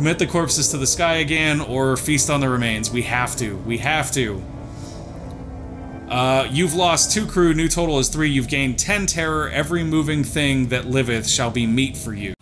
Commit the corpses to the sky again, or feast on the remains. We have to. We have to. You've lost 2 crew, new total is 3. You've gained 10 terror. Every moving thing that liveth shall be meat for you.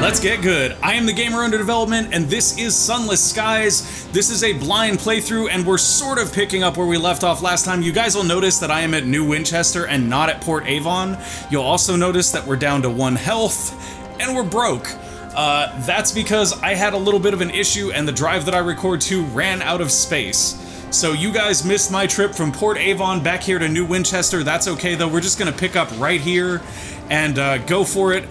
Let's get good. I am the gamer under development, and this is Sunless Skies. This is a blind playthrough, and we're sort of picking up where we left off last time. You guys will notice that I am at New Winchester and not at Port Avon. You'll also notice that we're down to 1 health, and we're broke. That's because I had a little bit of an issue, and the drive that I record to ran out of space. So you guys missed my trip from Port Avon back here to New Winchester. That's okay, though. We're just gonna pick up right here and go for it.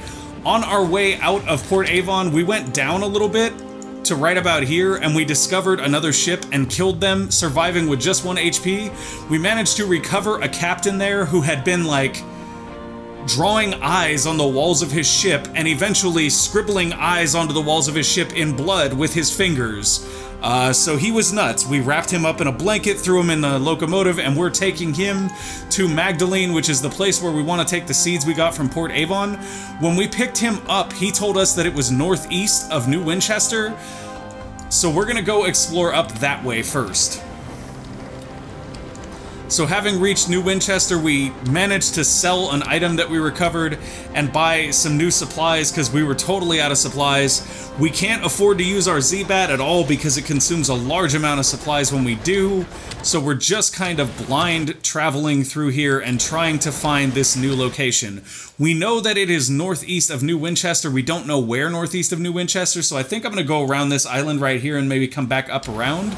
On our way out of Port Avon, we went down a little bit to right about here, and we discovered another ship and killed them, surviving with just 1 HP. We managed to recover a captain there who had been, like, drawing eyes on the walls of his ship and eventually scribbling eyes onto the walls of his ship in blood with his fingers. So he was nuts. We wrapped him up in a blanket, threw him in the locomotive, and we're taking him to Magdalene, which is the place where we want to take the seeds we got from Port Avon. When we picked him up, he told us that it was northeast of New Winchester, so we're gonna go explore up that way first. So having reached New Winchester, we managed to sell an item that we recovered and buy some new supplies because we were totally out of supplies. We can't afford to use our Z-Bat at all because it consumes a large amount of supplies when we do. So we're just kind of blind traveling through here and trying to find this new location. We know that it is northeast of New Winchester. We don't know where northeast of New Winchester, so I think I'm going to go around this island right here and maybe come back up around.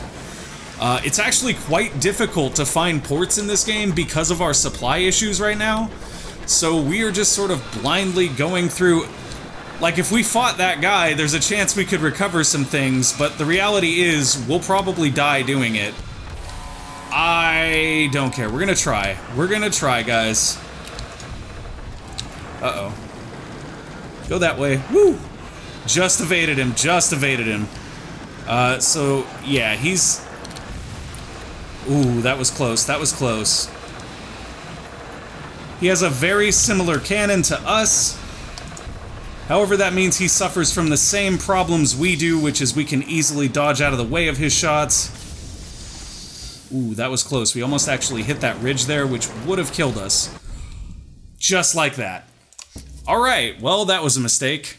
It's actually quite difficult to find ports in this game because of our supply issues right now. So we are just sort of blindly going through. Like, if we fought that guy, there's a chance we could recover some things, but the reality is we'll probably die doing it. I don't care. We're gonna try. We're gonna try, guys. Uh-oh. Go that way. Woo! Just evaded him. Just evaded him. So, yeah, he's... Ooh, that was close. That was close. He has a very similar cannon to us. However, that means he suffers from the same problems we do, which is we can easily dodge out of the way of his shots. Ooh, that was close. We almost actually hit that ridge there, which would have killed us. Just like that. Alright, well, that was a mistake.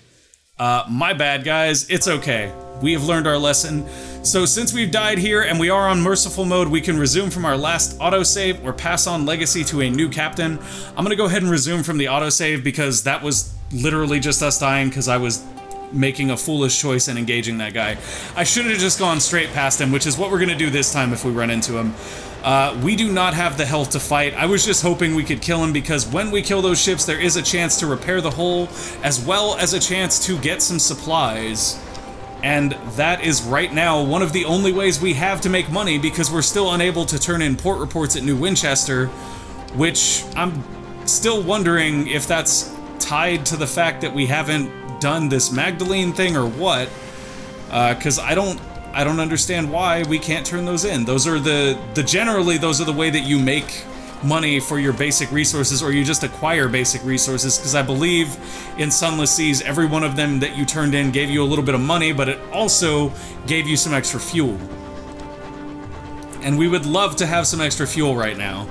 My bad, guys. It's okay. We have learned our lesson. So since we've died here and we are on merciful mode, we can resume from our last autosave or pass on legacy to a new captain. I'm gonna go ahead and resume from the autosave because that was literally just us dying because I was making a foolish choice and engaging that guy. I should have just gone straight past him, which is what we're gonna do this time if we run into him. We do not have the health to fight. I was just hoping we could kill him because when we kill those ships, there is a chance to repair the hull, as well as a chance to get some supplies. And that is right now one of the only ways we have to make money because we're still unable to turn in port reports at New Winchester, which I'm still wondering if that's tied to the fact that we haven't done this Magdalene thing or what, because I don't understand why we can't turn those in. Those are generally those are the way that you make money for your basic resources, or you just acquire basic resources, because I believe in Sunless Seas, every one of them that you turned in gave you a little bit of money, but it also gave you some extra fuel. And we would love to have some extra fuel right now.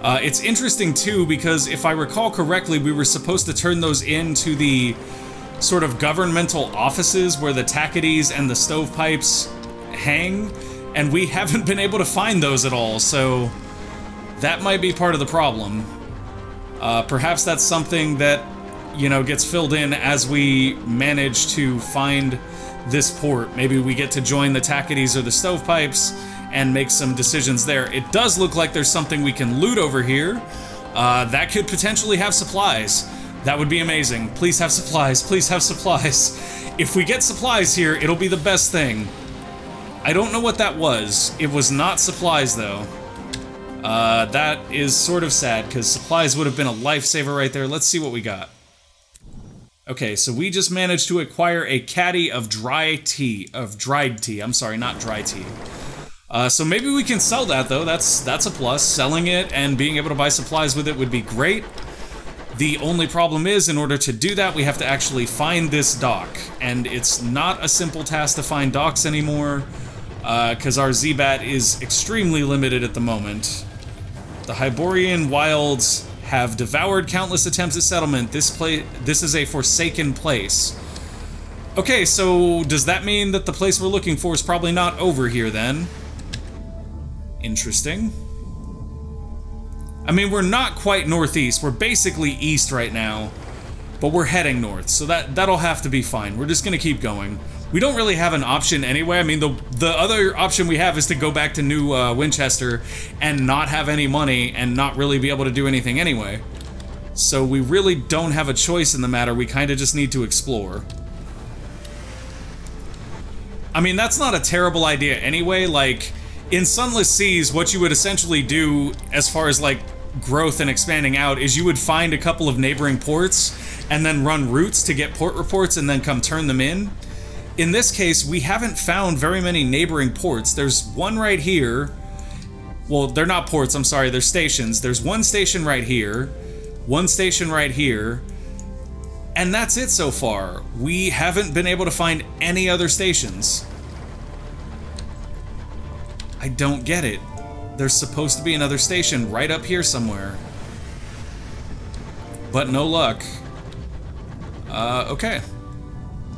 It's interesting, too, because if I recall correctly, we were supposed to turn those into the sort of governmental offices where the tackities and the stovepipes hang, and we haven't been able to find those at all, so that might be part of the problem. Perhaps that's something that, you know, gets filled in as we manage to find this port. Maybe we get to join the tackities or the stovepipes and make some decisions there. It does look like there's something we can loot over here. That could potentially have supplies. That would be amazing. Please have supplies. Please have supplies. If we get supplies here, it'll be the best thing. I don't know what that was. It was not supplies, though. That is sort of sad, because supplies would have been a lifesaver right there. Let's see what we got. Okay, so we just managed to acquire a caddy of dried tea. I'm sorry, not dry tea. So maybe we can sell that, though. That's a plus. Selling it and being able to buy supplies with it would be great. The only problem is, in order to do that, we have to actually find this dock. And it's not a simple task to find docks anymore, because our Zbat is extremely limited at the moment. The Hyborian wilds have devoured countless attempts at settlement. This is a forsaken place. Okay, so does that mean that the place we're looking for is probably not over here then? Interesting. I mean, we're not quite northeast. We're basically east right now, but we're heading north, so that'll have to be fine. We're just gonna keep going. We don't really have an option anyway. I mean, the other option we have is to go back to New Winchester and not have any money and not really be able to do anything anyway. So we really don't have a choice in the matter. We kind of just need to explore. I mean, that's not a terrible idea anyway. Like, in Sunless Seas, what you would essentially do as far as, like, growth and expanding out is you would find a couple of neighboring ports and then run routes to get port reports and then come turn them in. In this case, we haven't found very many neighboring ports. There's one right here. Well, they're not ports, I'm sorry, they're stations. There's one station right here, one station right here, and that's it so far. We haven't been able to find any other stations. I don't get it. There's supposed to be another station right up here somewhere. But no luck. Okay.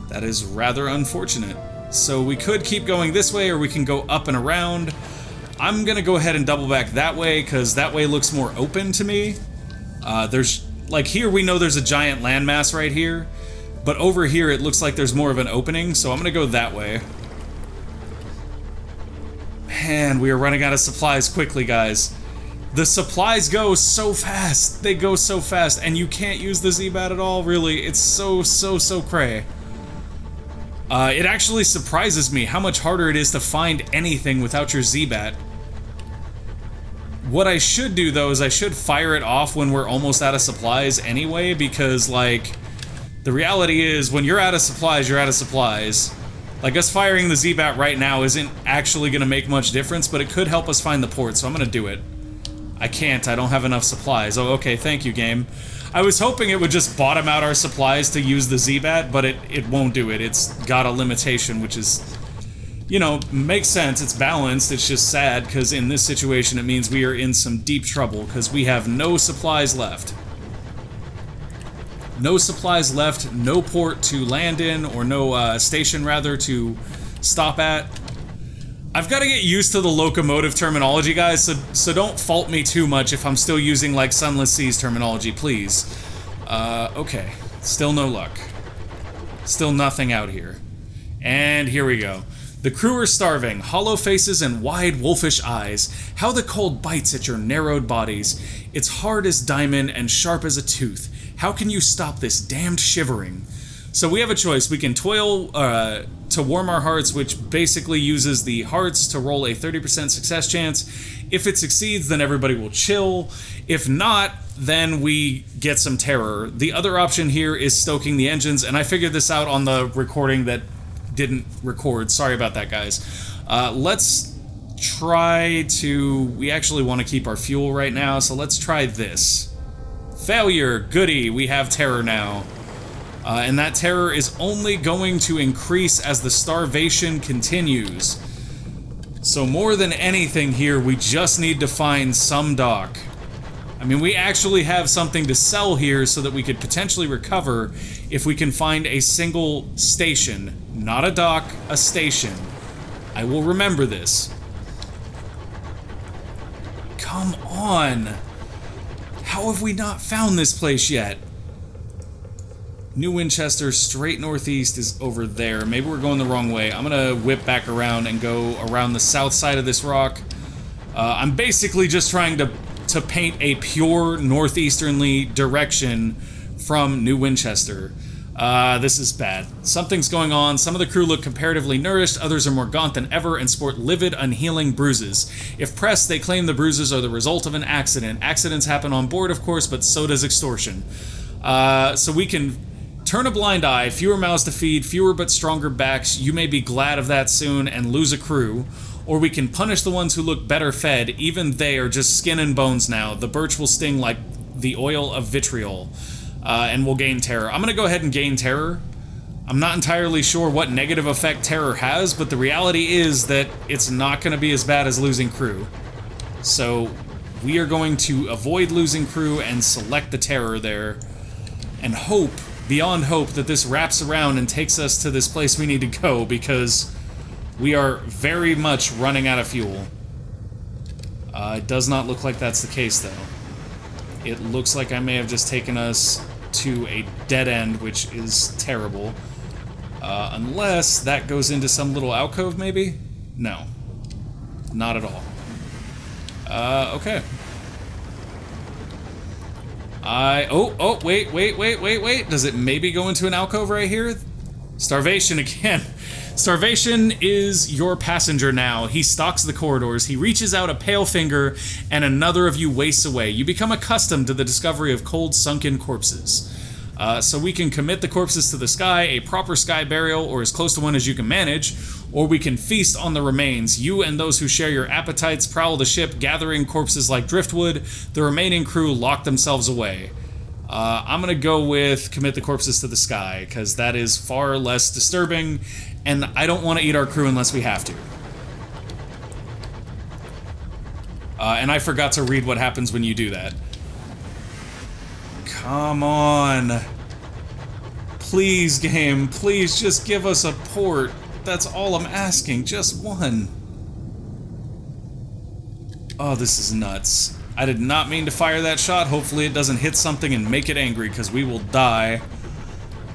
That is rather unfortunate. So we could keep going this way, or we can go up and around. I'm gonna go ahead and double back that way, because that way looks more open to me. There's, like, here we know there's a giant landmass right here, but over here it looks like there's more of an opening, so I'm gonna go that way. Man, we are running out of supplies quickly, guys. The supplies go so fast. They go so fast, and you can't use the Zbat at all, really. It's so cray. It actually surprises me how much harder it is to find anything without your Zbat. What I should do, though, is I should fire it off when we're almost out of supplies anyway, because, like, the reality is, when you're out of supplies, you're out of supplies. Like, us firing the Zbat right now isn't actually going to make much difference, but it could help us find the port, so I'm going to do it. I can't, I don't have enough supplies. Oh, okay, thank you, game. I was hoping it would just bottom out our supplies to use the Zbat, but it won't do it. It's got a limitation, which is, you know, makes sense. It's balanced. It's just sad, because in this situation it means we are in some deep trouble, because we have no supplies left. No supplies left, no port to land in, or no station, rather, to stop at. I've got to get used to the locomotive terminology, guys, so don't fault me too much if I'm still using, like, Sunless Seas terminology, please. Okay. Still no luck. Still nothing out here. And here we go. The crew are starving, hollow faces and wide wolfish eyes. How the cold bites at your narrowed bodies. It's hard as diamond and sharp as a tooth. How can you stop this damned shivering? So we have a choice. We can toil to warm our hearts, which basically uses the hearts to roll a 30% success chance. If it succeeds, then everybody will chill. If not, then we get some terror. The other option here is stoking the engines, and I figured this out on the recording that didn't record. Sorry about that, guys. Let's try to... We actually want to keep our fuel right now, so let's try this. Failure! Goody! We have terror now. And that terror is only going to increase as the starvation continues. So more than anything here, we just need to find some dock. I mean, we actually have something to sell here so that we could potentially recover if we can find a single station. Not a dock, a station. I will remember this. Come on! How have we not found this place yet? New Winchester, straight northeast, is over there. Maybe we're going the wrong way. I'm gonna whip back around and go around the south side of this rock. I'm basically just trying to paint a pure northeasterly direction from New Winchester. This is bad. Something's going on. Some of the crew look comparatively nourished, others are more gaunt than ever and sport livid, unhealing bruises. If pressed, they claim the bruises are the result of an accident. Accidents happen on board, of course, but so does extortion. So we can turn a blind eye, fewer mouths to feed, fewer but stronger backs. You may be glad of that soon and lose a crew. Or we can punish the ones who look better fed. Even they are just skin and bones now. The birch will sting like the oil of vitriol, and we'll gain terror. I'm gonna go ahead and gain terror. I'm not entirely sure what negative effect terror has, but the reality is that it's not gonna be as bad as losing crew. So we are going to avoid losing crew and select the terror there, and hope, beyond hope, that this wraps around and takes us to this place we need to go, because we are very much running out of fuel. It does not look like that's the case, though. It looks like I may have just taken us to a dead end, which is terrible. Unless that goes into some little alcove, maybe? No. Not at all. Okay. Wait. Does it maybe go into an alcove right here? Starvation again. Starvation is your passenger now. He stalks the corridors. He reaches out a pale finger, and another of you wastes away. You become accustomed to the discovery of cold, sunken corpses. So we can commit the corpses to the sky, a proper sky burial, or as close to one as you can manage, or we can feast on the remains. You and those who share your appetites prowl the ship, gathering corpses like driftwood. The remaining crew lock themselves away. I'm gonna go with commit the corpses to the sky, because that is far less disturbing, and I don't want to eat our crew unless we have to. And I forgot to read what happens when you do that. Come on. Please, game, please just give us a port. That's all I'm asking, just one. Oh, this is nuts. I did not mean to fire that shot. Hopefully it doesn't hit something and make it angry, because we will die.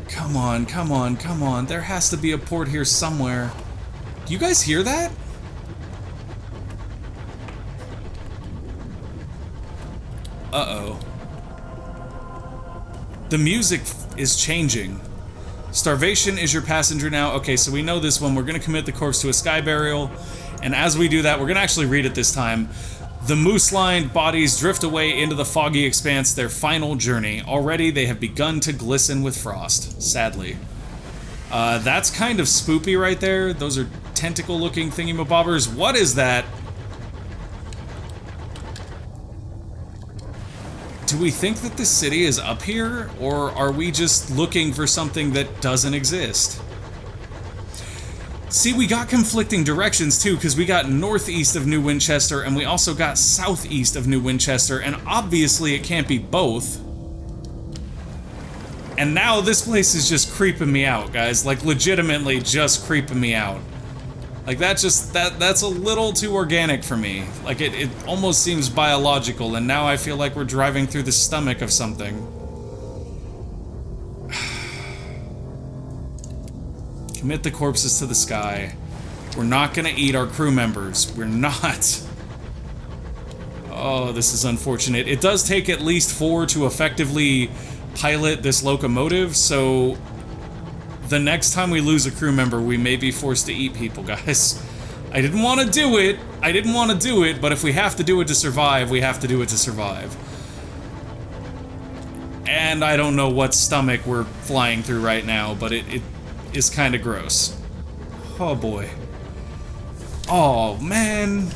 Come on, come on, come on. There has to be a port here somewhere. Do you guys hear that? Uh-oh. The music is changing. Starvation is your passenger now. Okay, so we know this one. We're going to commit the corpse to a sky burial. And as we do that, we're going to actually read it this time. The moose-lined bodies drift away into the foggy expanse, their final journey. Already they have begun to glisten with frost, sadly. That's kind of spoopy right there. Those are tentacle-looking thingamabobbers. What is that? Do we think that this city is up here, or are we just looking for something that doesn't exist? See, we got conflicting directions too, because we got northeast of New Winchester and we also got southeast of New Winchester, and obviously it can't be both. And now this place is just creeping me out, guys. Like, legitimately just creeping me out. Like, that's a little too organic for me. Like, it almost seems biological, and now I feel like we're driving through the stomach of something. Commit the corpses to the sky. We're not gonna eat our crew members. We're not. Oh, this is unfortunate. It does take at least 4 to effectively pilot this locomotive, so the next time we lose a crew member, we may be forced to eat people, guys. I didn't want to do it. I didn't want to do it, but if we have to do it to survive, we have to do it to survive. And I don't know what stomach we're flying through right now, but it is kind of gross. Oh boy. Oh man.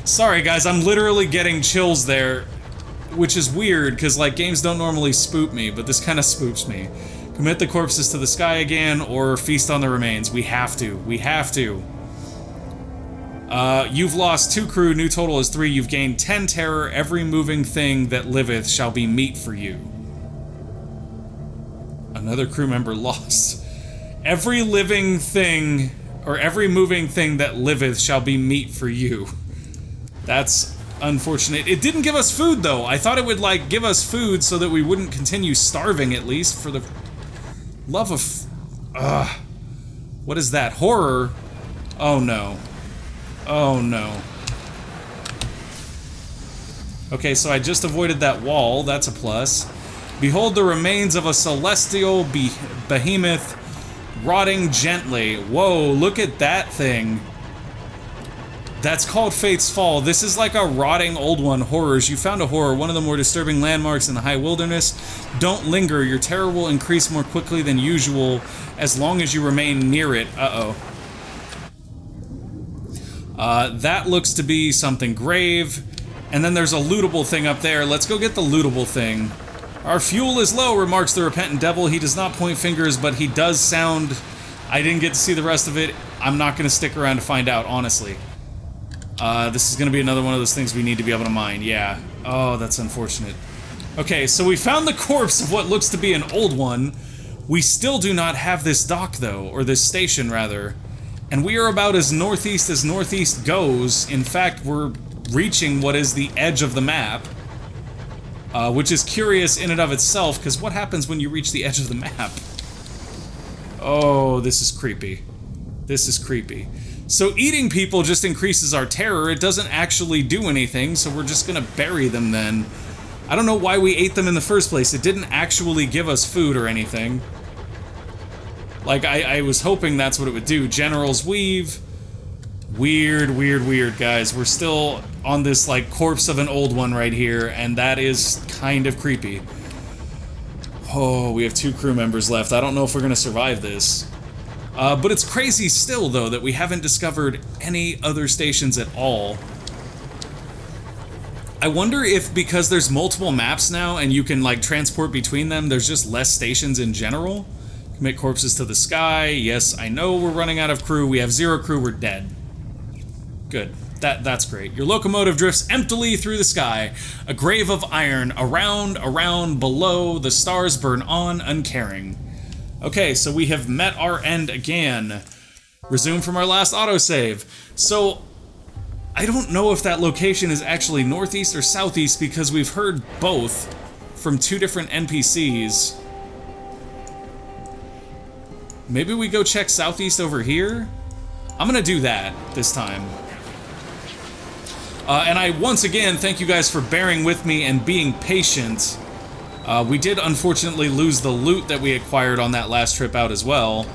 Sorry guys, I'm literally getting chills there, which is weird, because like games don't normally spook me, but this kind of spooks me. Commit the corpses to the sky again, or feast on the remains. We have to. We have to. You've lost 2 crew, new total is 3. You've gained 10 terror. Every moving thing that liveth shall be meat for you. Another crew member lost. Every living thing, or every moving thing that liveth shall be meat for you. That's unfortunate. It didn't give us food, though. I thought it would, like, give us food so that we wouldn't continue starving, at least, for the love of... What is that? Horror? Oh, no. Oh, no. Okay, so I just avoided that wall. That's a plus. Behold the remains of a celestial behemoth rotting gently. Whoa, look at that thing. That's called Fate's Fall. This is like a rotting old one. Horrors. You found a horror, one of the more disturbing landmarks in the high wilderness. Don't linger. Your terror will increase more quickly than usual as long as you remain near it. Uh-oh. That looks to be something grave. And then there's a lootable thing up there. Let's go get the lootable thing. Our fuel is low, remarks the repentant devil. He does not point fingers, but he does sound... I didn't get to see the rest of it. I'm not going to stick around to find out, honestly. This is going to be another one of those things we need to be able to mine. Yeah. Oh, that's unfortunate. Okay, so we found the corpse of what looks to be an old one. We still do not have this dock, though, or this station, rather. And we are about as northeast goes. In fact, we're reaching what is the edge of the map. Which is curious in and of itself, because what happens when you reach the edge of the map? Oh, this is creepy. This is creepy. So eating people just increases our terror. It doesn't actually do anything, so we're just gonna bury them then. I don't know why we ate them in the first place. It didn't actually give us food or anything. Like, I was hoping that's what it would do. General's Weave. Weird, weird, weird, guys. We're still on this, like, corpse of an old one right here, and that is kind of creepy. Oh, we have 2 crew members left. I don't know if we're gonna survive this. But it's crazy still, though, that we haven't discovered any other stations at all. I wonder if, because there's multiple maps now, and you can, like, transport between them, there's just less stations in general? Commit corpses to the sky. Yes, I know we're running out of crew. We have 0 crew. We're dead. Good. That's great. Your locomotive drifts emptily through the sky. A grave of iron. Around, around, below. The stars burn on, uncaring. Okay, so we have met our end again. Resume from our last autosave. So, I don't know if that location is actually northeast or southeast because we've heard both from 2 different NPCs. Maybe we go check southeast over here? I'm gonna do that this time. And I, once again, thank you guys for bearing with me and being patient. We did unfortunately lose the loot that we acquired on that last trip out as well.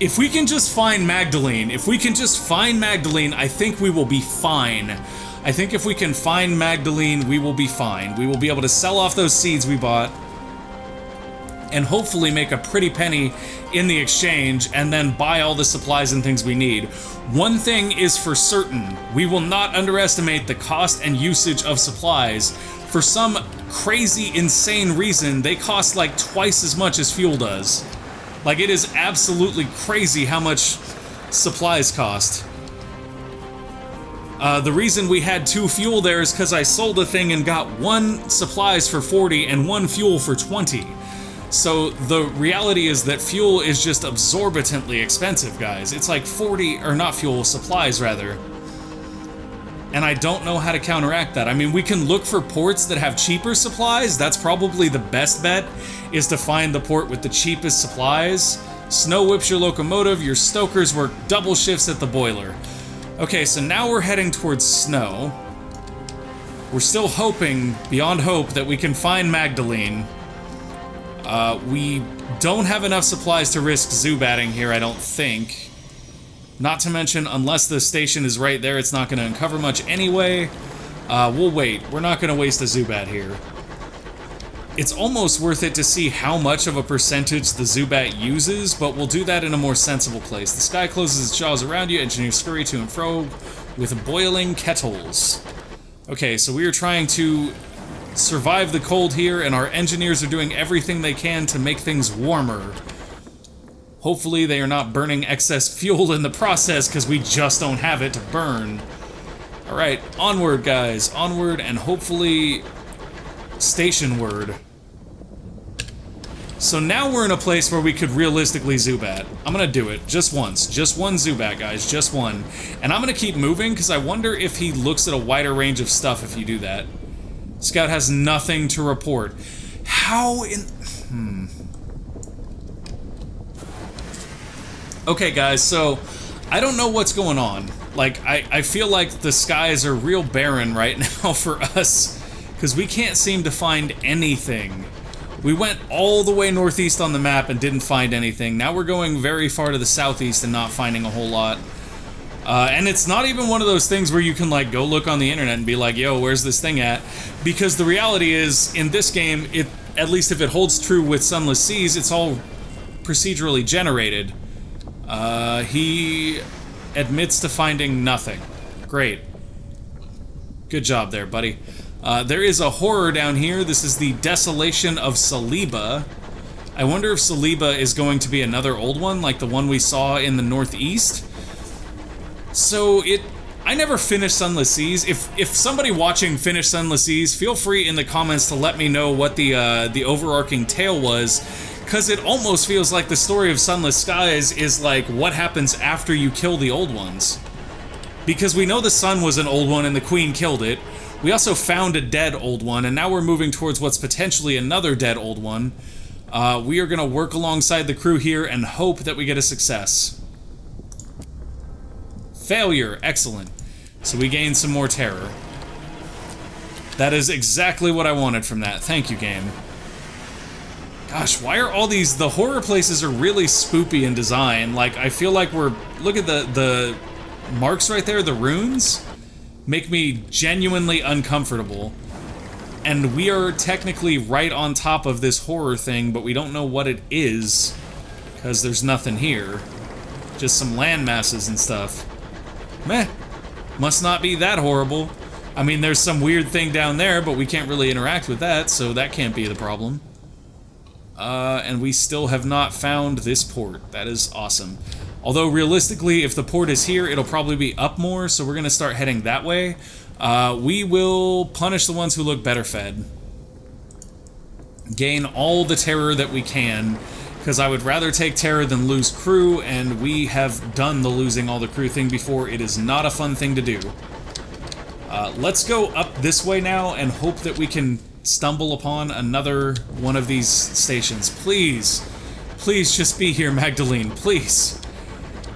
If we can just find Magdalene, I think we will be fine. I think if we can find Magdalene, we will be fine. We will be able to sell off those seeds we bought and hopefully make a pretty penny in the exchange and then buy all the supplies and things we need. One thing is for certain, we will not underestimate the cost and usage of supplies. For some crazy, insane reason, they cost like twice as much as fuel does. Like, it is absolutely crazy how much supplies cost. The reason we had 2 fuel there is because I sold a thing and got 1 supplies for 40 and 1 fuel for 20. So the reality is that fuel is just absorbently expensive, guys. It's like 40, or not fuel, supplies rather. And I don't know how to counteract that. I mean, we can look for ports that have cheaper supplies. That's probably the best bet, is to find the port with the cheapest supplies. Snow whips your locomotive, your stokers work double shifts at the boiler. Okay, so now we're heading towards snow. We're still hoping, beyond hope, that we can find Magdalene. We don't have enough supplies to risk Zubatting here, I don't think. Not to mention, unless the station is right there, it's not going to uncover much anyway. We'll wait. We're not going to waste a Zubat here. It's almost worth it to see how much of a percentage the Zubat uses, but we'll do that in a more sensible place. The sky closes its jaws around you, engineers scurry to and fro with boiling kettles. Okay, so we are trying to survive the cold here, and our engineers are doing everything they can to make things warmer. Hopefully they are not burning excess fuel in the process, because we just don't have it to burn. Alright, onward, guys. Onward, and hopefully stationward. So now we're in a place where we could realistically Zubat. I'm gonna do it. Just once. Just one Zubat, guys. Just one. And I'm gonna keep moving, because I wonder if he looks at a wider range of stuff if you do that. Scout has nothing to report. How in... Okay, guys, so I don't know what's going on. Like, I feel like the skies are real barren right now for us, because we can't seem to find anything. We went all the way northeast on the map and didn't find anything. Now we're going very far to the southeast and not finding a whole lot. And it's not even one of those things where you can, like, go look on the internet and be like, yo, where's this thing at? Because the reality is, in this game, at least if it holds true with Sunless Seas, it's all procedurally generated. He admits to finding nothing. Great. Good job there, buddy. There is a horror down here. This is the Desolation of Saliba. I wonder if Saliba is going to be another old one, like the one we saw in the northeast. So I never finished Sunless Seas. If somebody watching finished Sunless Seas, feel free in the comments to let me know what the overarching tale was, because it almost feels like the story of Sunless Skies is like what happens after you kill the old ones. Because we know the sun was an old one and the queen killed it. We also found a dead old one, and now we're moving towards what's potentially another dead old one. We are going to work alongside the crew here and hope that we get a success. Failure. Excellent. So we gain some more terror. That is exactly what I wanted from that. Thank you, game. Gosh, why are all these... The horror places are really spoopy in design. Like, I feel like we're... Look at the marks right there, the runes, make me genuinely uncomfortable. And we are technically right on top of this horror thing, but we don't know what it is, because there's nothing here. Just some land masses and stuff. Meh. Must not be that horrible. I mean, there's some weird thing down there, but we can't really interact with that, so that can't be the problem. And we still have not found this port. That is awesome. Although, realistically, if the port is here, it'll probably be up more, so we're going to start heading that way. We will punish the ones who look better fed. Gain all the terror that we can, because I would rather take terror than lose crew, and we have done the losing all the crew thing before. It is not a fun thing to do. Let's go up this way now and hope that we can stumble upon another one of these stations. Please. Please just be here, Magdalene. Please.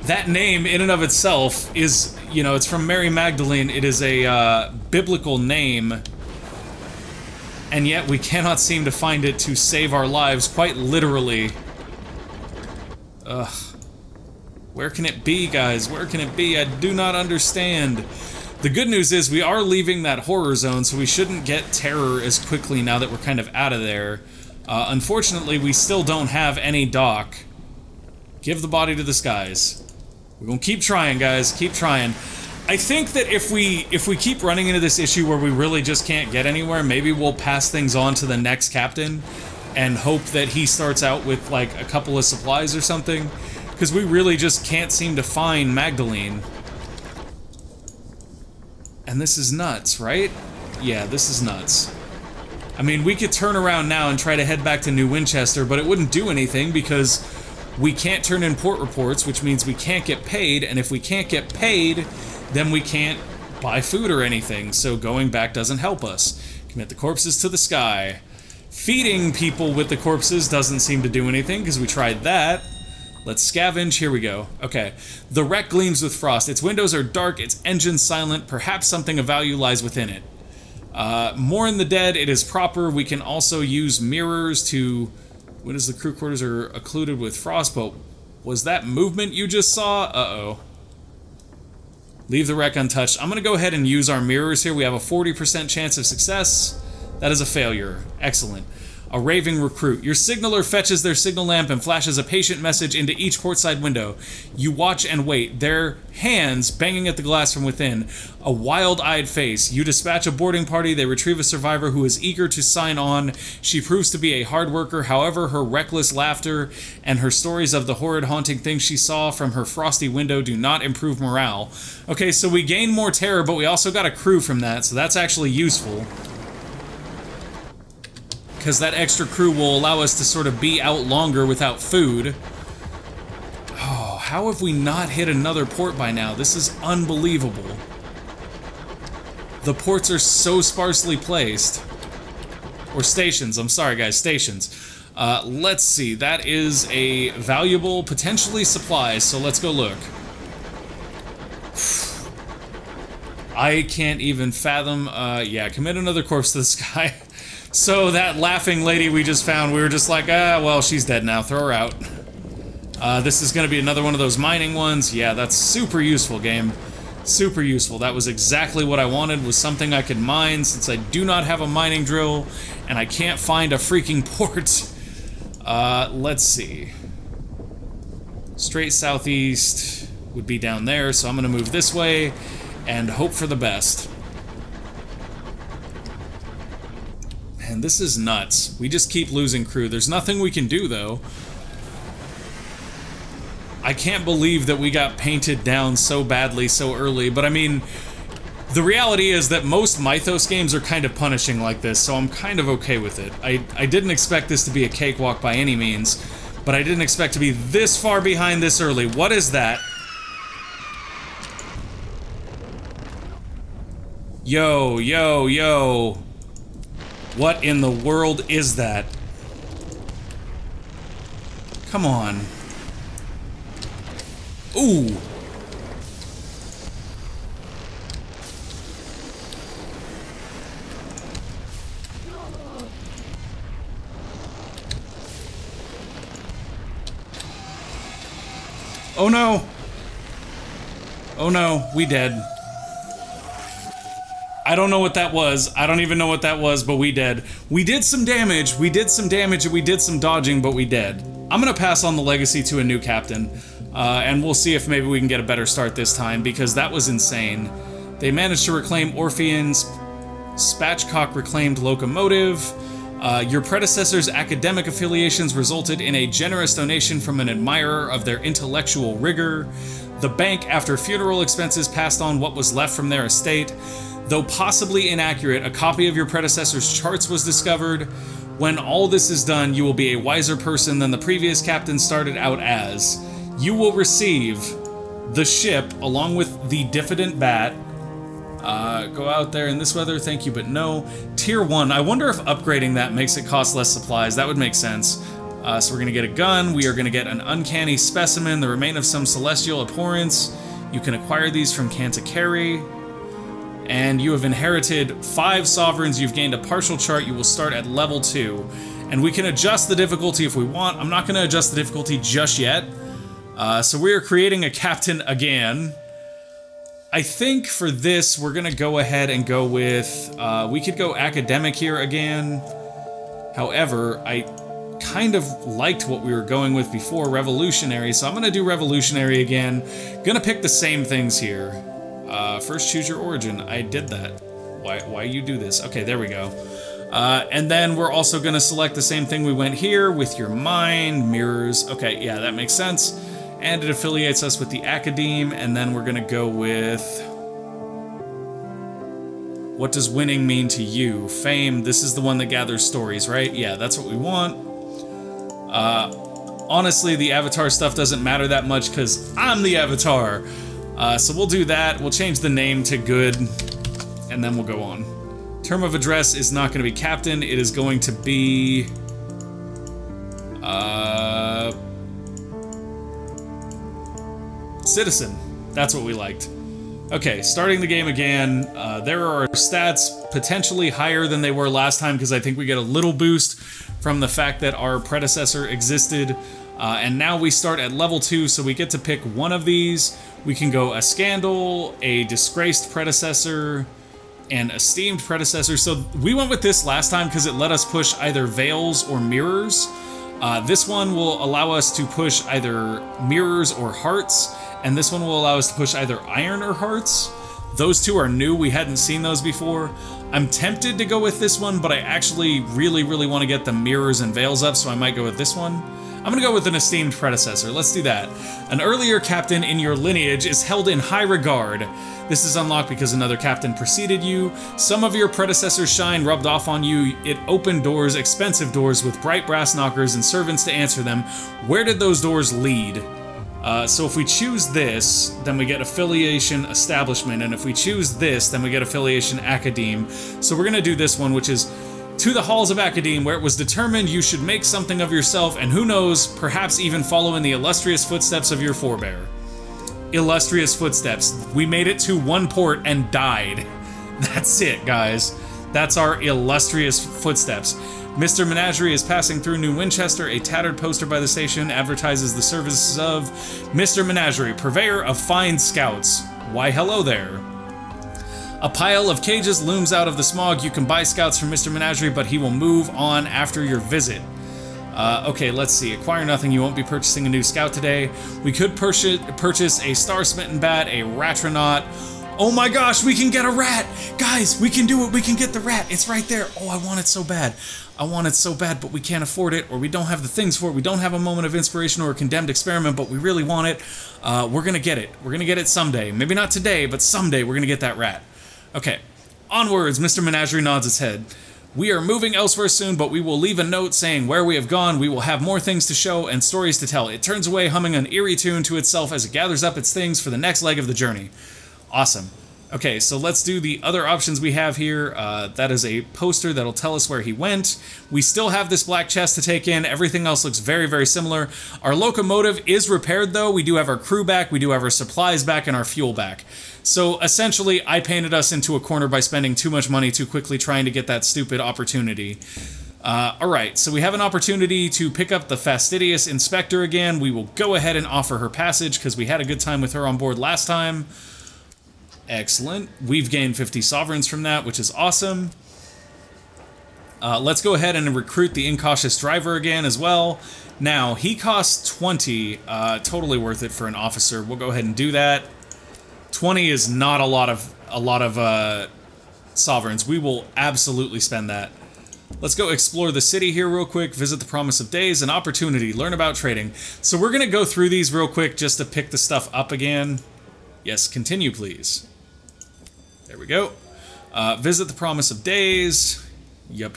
That name, in and of itself, is, you know, it's from Mary Magdalene. It is a biblical name, and yet we cannot seem to find it to save our lives, quite literally. Ugh. Where can it be, guys? Where can it be? I do not understand. The good news is we are leaving that horror zone, so we shouldn't get terror as quickly now that we're kind of out of there. Unfortunately, we still don't have any dock. Give the body to the skies. We're gonna keep trying, guys. Keep trying. I think that if we keep running into this issue where we really just can't get anywhere, maybe we'll pass things on to the next captain and hope that he starts out with, like, a couple of supplies or something. Because we really just can't seem to find Magdalene. And this is nuts, right? Yeah, this is nuts. I mean, we could turn around now and try to head back to New Winchester, but it wouldn't do anything because we can't turn in port reports, which means we can't get paid, and if we can't get paid, then we can't buy food or anything, so going back doesn't help us. Commit the corpses to the sky. Feeding people with the corpses doesn't seem to do anything, because we tried that. Let's scavenge. Here we go. Okay. The wreck gleams with frost. Its windows are dark, its engine silent. Perhaps something of value lies within it. More in the dead. It is proper. We can also use mirrors to... What is the crew quarters are occluded with frost, but was that movement you just saw? Uh-oh. Leave the wreck untouched. I'm going to go ahead and use our mirrors here. We have a 40% chance of success. That is a failure. Excellent. A raving recruit. Your signaler fetches their signal lamp and flashes a patient message into each portside window. You watch and wait, their hands banging at the glass from within. A wild-eyed face. You dispatch a boarding party. They retrieve a survivor who is eager to sign on. She proves to be a hard worker. However, her reckless laughter and her stories of the horrid haunting things she saw from her frosty window do not improve morale. Okay, so we gain more terror, but we also got a crew from that, so that's actually useful. Because that extra crew will allow us to sort of be out longer without food. Oh, how have we not hit another port by now? This is unbelievable. The ports are so sparsely placed. Or stations, I'm sorry guys, stations. Let's see, that is a valuable, potentially supplies, so let's go look. I can't even fathom, yeah, commit another corpse to the sky. So that laughing lady we just found, we were just like, ah, well, she's dead now, throw her out. This is gonna be another one of those mining ones. Yeah, that's super useful, game. Super useful. That was exactly what I wanted, was something I could mine, since I do not have a mining drill, and I can't find a freaking port. Let's see. Straight southeast would be down there, so I'm gonna move this way, and hope for the best. man, this is nuts. We just keep losing crew. There's nothing we can do, though. I can't believe that we got painted down so badly so early, but I mean, the reality is that most Mythos games are kind of punishing like this, so I'm kind of okay with it. I didn't expect this to be a cakewalk by any means, but I didn't expect to be this far behind this early. What is that? Yo, yo, yo. What in the world is that? Come on. Ooh. Oh no! Oh no, we dead. I don't know what that was. I don't even know what that was, but we dead. We did some damage, and we did some dodging, but we dead. I'm gonna pass on the legacy to a new captain, and we'll see if maybe we can get a better start this time, because that was insane. They managed to reclaim Orphean's Spatchcock reclaimed locomotive. Your predecessor's academic affiliations resulted in a generous donation from an admirer of their intellectual rigor. The bank, after funeral expenses, passed on what was left from their estate. Though possibly inaccurate, a copy of your predecessor's charts was discovered. When all this is done, you will be a wiser person than the previous captain started out as. You will receive the ship, along with the diffident bat. Go out there in this weather, thank you, but no. Tier 1, I wonder if upgrading that makes it cost less supplies. That would make sense. So we're gonna get a gun, we are gonna get an uncanny specimen, the remain of some celestial abhorrence. You can acquire these from Canticari. And you have inherited 5 sovereigns, you've gained a partial chart, you will start at level 2. And we can adjust the difficulty if we want. I'm not gonna adjust the difficulty just yet. So we are creating a captain again. I think for this, we're gonna go ahead and go with, we could go academic here again. However, I kind of liked what we were going with before, revolutionary, so I'm gonna do revolutionary again. Gonna pick the same things here. First choose your origin. I did that. Why you do this? Okay, there we go. And then we're also gonna select the same thing we went here with your mind, mirrors. Okay, yeah, that makes sense. And it affiliates us with the Academe, and then we're gonna go with... What does winning mean to you? Fame, this is the one that gathers stories, right? Yeah, that's what we want. Honestly, the avatar stuff doesn't matter that much because I'm the avatar. So we'll do that, we'll change the name to good, and then we'll go on. Term of address is not going to be captain, it is going to be... citizen. That's what we liked. Okay, starting the game again. There are stats potentially higher than they were last time because I think we get a little boost from the fact that our predecessor existed. And now we start at level 2, so we get to pick one of these. We can go a scandal, a disgraced predecessor, and esteemed predecessor. So we went with this last time because it let us push either veils or mirrors. This one will allow us to push either mirrors or hearts, and this one will allow us to push either iron or hearts. Those two are new, we hadn't seen those before. I'm tempted to go with this one, but I actually really want to get the mirrors and veils up, so I might go with this one. I'm gonna go with an esteemed predecessor. Let's do that. An earlier captain in your lineage is held in high regard. This is unlocked because another captain preceded you. Some of your predecessor's shine rubbed off on you. It opened doors, expensive doors, with bright brass knockers and servants to answer them. Where did those doors lead? So if we choose this, then we get affiliation establishment, and if we choose this, then we get affiliation academe. So we're gonna do this one, which is to the halls of Academe, where it was determined you should make something of yourself, and who knows, perhaps even follow in the illustrious footsteps of your forebear. Illustrious footsteps. We made it to one port and died. That's it, guys. That's our illustrious footsteps. Mr. Menagerie is passing through New Winchester. A tattered poster by the station advertises the services of Mr. Menagerie, purveyor of fine scouts. Why, hello there. A pile of cages looms out of the smog. You can buy scouts from Mr. Menagerie, but he will move on after your visit. Okay, let's see. Acquire nothing. You won't be purchasing a new scout today. We could purchase a star-smitten bat, a ratronaut, Oh my gosh, we can get a rat! Guys, we can do it, we can get the rat. It's right there. Oh, I want it so bad. I want it so bad, but we can't afford it, or we don't have the things for it. We don't have a moment of inspiration or a condemned experiment, but we really want it. We're gonna get it. We're gonna get it someday. Maybe not today, but someday we're gonna get that rat. Okay, onwards, Mr. Menagerie nods his head. We are moving elsewhere soon, but we will leave a note saying where we have gone. We will have more things to show and stories to tell. It turns away, humming an eerie tune to itself as it gathers up its things for the next leg of the journey. Awesome. Okay, so let's do the other options we have here. That is a poster that'll tell us where he went. We still have this black chest to take in. Everything else looks very, very similar. Our locomotive is repaired, though. We do have our crew back, we do have our supplies back, and our fuel back. So essentially, I painted us into a corner by spending too much money too quickly trying to get that stupid opportunity. Alright, so we have an opportunity to pick up the fastidious inspector again. We will go ahead and offer her passage because we had a good time with her on board last time. Excellent. We've gained 50 sovereigns from that, which is awesome. Let's go ahead and recruit the incautious driver again as well. Now, he costs 20. Totally worth it for an officer. We'll go ahead and do that. 20 is not a lot of sovereigns. We will absolutely spend that. Let's go explore the city here real quick, visit the Promise of Days, an opportunity, learn about trading. So we're going to go through these real quick just to pick the stuff up again. Yes, continue, please. There we go. Visit the Promise of Days. Yup.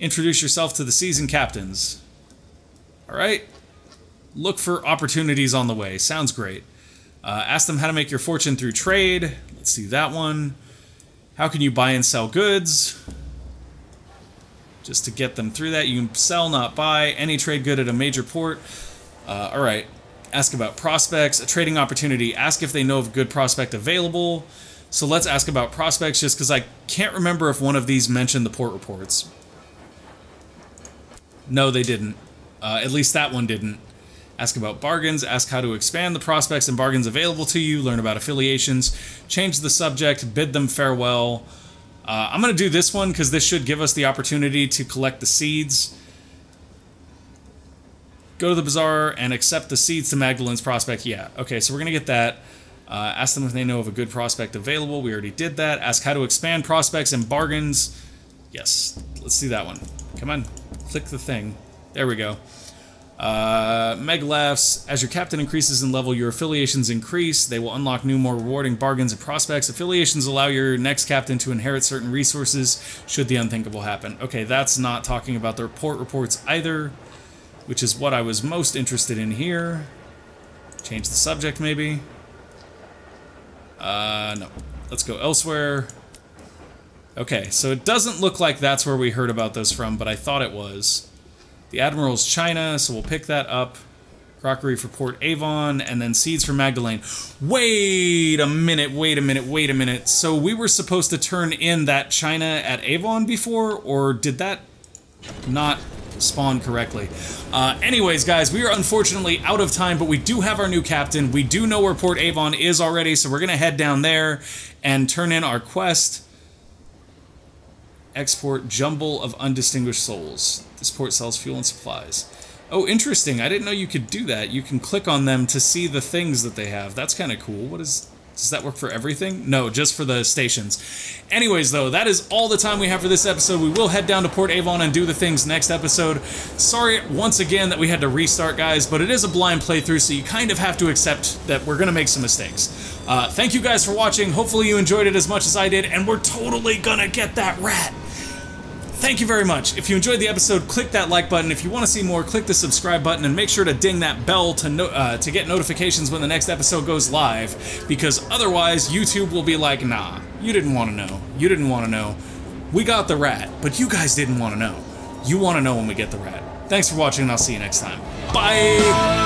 Introduce yourself to the seasoned captains. Alright. Look for opportunities on the way. Sounds great. Ask them how to make your fortune through trade. Let's see that one. How can you buy and sell goods? Just to get them through that, you can sell, not buy, any trade good at a major port. Alright. Ask about prospects, a trading opportunity. Ask if they know of a good prospect available. So let's ask about prospects just because I can't remember if one of these mentioned the port reports. No, they didn't. At least that one didn't. Ask about bargains. Ask how to expand the prospects and bargains available to you. Learn about affiliations. Change the subject. Bid them farewell. I'm going to do this one because this should give us the opportunity to collect the seeds. Go to the bazaar and accept the seeds to Magdalene's prospect. Yeah, okay, so we're going to get that. Ask them if they know of a good prospect available. We already did that. Ask how to expand prospects and bargains. Yes, let's do that one. Come on, click the thing. There we go. Meg laughs. As your captain increases in level, your affiliations increase. They will unlock new, more rewarding bargains and prospects. Affiliations allow your next captain to inherit certain resources should the unthinkable happen. Okay, that's not talking about the port reports either, which is what I was most interested in here. Change the subject, maybe. No. Let's go elsewhere. Okay, so it doesn't look like that's where we heard about those from, but I thought it was. The Admiral's China, so we'll pick that up. Crockery for Port Avon, and then seeds for Magdalene. Wait a minute. So we were supposed to turn in that China at Avon before, or did that not spawn correctly? Anyways, guys, we are unfortunately out of time, but we do have our new captain. We do know where Port Avon is already, so we're going to head down there and turn in our quest. Export Jumble of Undistinguished Souls. This port sells fuel and supplies. Oh, interesting. I didn't know you could do that. You can click on them to see the things that they have. That's kind of cool. What is... Does that work for everything? No, just for the stations. Anyways, though, that is all the time we have for this episode. We will head down to Port Avon and do the things next episode. Sorry, once again, that we had to restart, guys, but it is a blind playthrough, so you kind of have to accept that we're going to make some mistakes. Thank you guys for watching. Hopefully you enjoyed it as much as I did, and we're totally going to get that rat. Thank you very much. If you enjoyed the episode, click that like button. If you want to see more, click the subscribe button and make sure to ding that bell to get notifications when the next episode goes live, because otherwise YouTube will be like, nah, you didn't want to know. You didn't want to know. We got the rat, but you guys didn't want to know. You want to know when we get the rat. Thanks for watching, and I'll see you next time. Bye!